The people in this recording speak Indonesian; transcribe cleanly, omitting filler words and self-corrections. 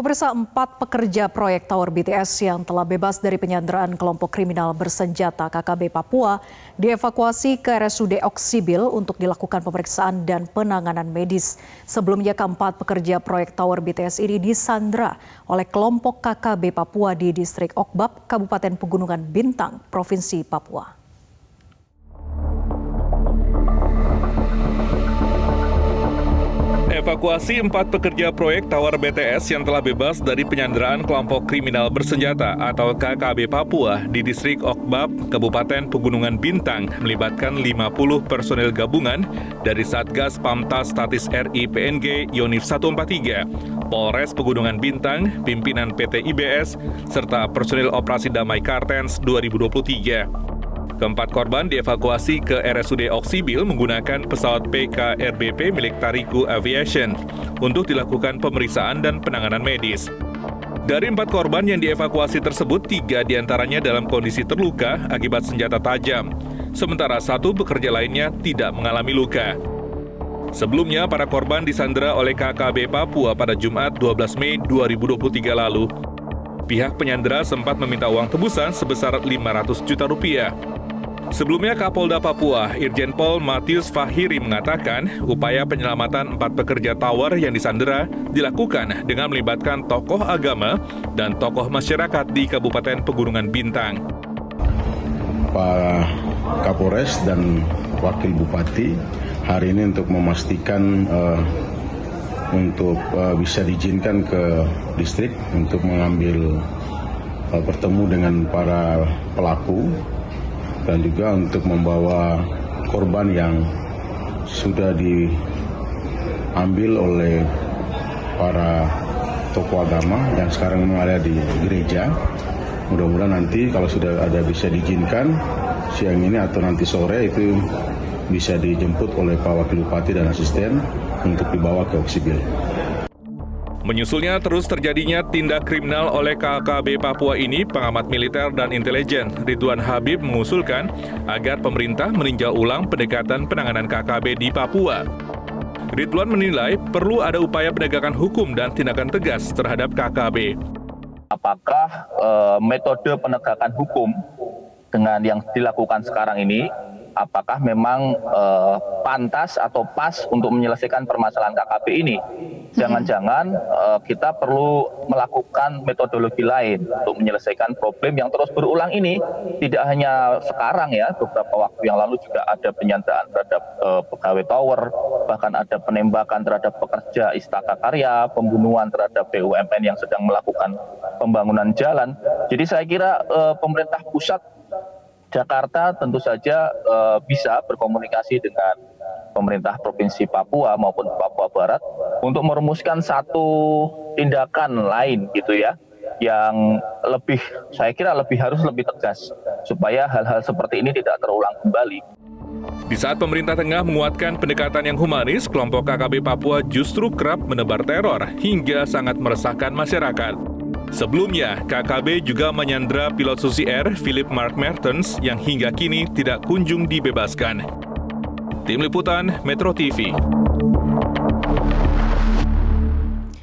Pemirsa, 4 pekerja proyek Tower BTS yang telah bebas dari penyanderaan kelompok kriminal bersenjata KKB Papua dievakuasi ke RSUD Oksibil untuk dilakukan pemeriksaan dan penanganan medis. Sebelumnya, keempat pekerja proyek Tower BTS ini disandra oleh kelompok KKB Papua di distrik Okbab, Kabupaten Pegunungan Bintang, Provinsi Papua. Evakuasi 4 pekerja proyek Tower BTS yang telah bebas dari penyanderaan kelompok kriminal bersenjata atau KKB Papua di distrik Okbab, Kabupaten Pegunungan Bintang melibatkan 50 personel gabungan dari Satgas Pamtas Statis RI PNG Yonif 143, Polres Pegunungan Bintang, pimpinan PT IBS, serta personil Operasi Damai Kartens 2023. Keempat korban dievakuasi ke RSUD Oksibil menggunakan pesawat PKRBP milik Tariku Aviation untuk dilakukan pemeriksaan dan penanganan medis. Dari 4 korban yang dievakuasi tersebut, 3 diantaranya dalam kondisi terluka akibat senjata tajam, sementara 1 pekerja lainnya tidak mengalami luka. Sebelumnya, para korban disandera oleh KKB Papua pada Jumat 12 Mei 2023 lalu. Pihak penyandera sempat meminta uang tebusan sebesar 500 juta rupiah. Sebelumnya, Kapolda Papua, Irjen Pol Matius Fahiri mengatakan upaya penyelamatan 4 pekerja tower yang disandera dilakukan dengan melibatkan tokoh agama dan tokoh masyarakat di Kabupaten Pegunungan Bintang. Pak Kapolres dan Wakil Bupati hari ini untuk memastikan untuk bisa diizinkan ke distrik untuk mengambil bertemu dengan para pelaku dan juga untuk membawa korban yang sudah diambil oleh para tokoh agama yang sekarang memang ada di gereja. Mudah-mudahan nanti kalau sudah ada bisa diizinkan siang ini atau nanti sore itu bisa dijemput oleh Pak Wakil Bupati dan asisten untuk dibawa ke Oksibil. Menyusulnya terus terjadinya tindak kriminal oleh KKB Papua ini, pengamat militer dan intelijen Ridwan Habib mengusulkan agar pemerintah meninjau ulang pendekatan penanganan KKB di Papua. Ridwan menilai perlu ada upaya penegakan hukum dan tindakan tegas terhadap KKB. Apakah metode penegakan hukum dengan yang dilakukan sekarang ini, apakah memang pantas atau pas untuk menyelesaikan permasalahan KKB ini? Jangan-jangan kita perlu melakukan metodologi lain untuk menyelesaikan problem yang terus berulang ini. Tidak hanya sekarang ya, beberapa waktu yang lalu juga ada penyanderaan terhadap pegawai tower, bahkan ada penembakan terhadap pekerja Istaka Karya, pembunuhan terhadap BUMN yang sedang melakukan pembangunan jalan. Jadi saya kira pemerintah pusat Jakarta tentu saja bisa berkomunikasi dengan pemerintah Provinsi Papua maupun Papua Barat untuk merumuskan satu tindakan lain gitu ya, yang lebih, saya kira harus lebih tegas supaya hal-hal seperti ini tidak terulang kembali. Di saat pemerintah tengah menguatkan pendekatan yang humanis, kelompok KKB Papua justru kerap menebar teror hingga sangat meresahkan masyarakat. Sebelumnya, KKB juga menyandera pilot Susi Air Philip Mark Mertens yang hingga kini tidak kunjung dibebaskan. Tim Liputan Metro TV.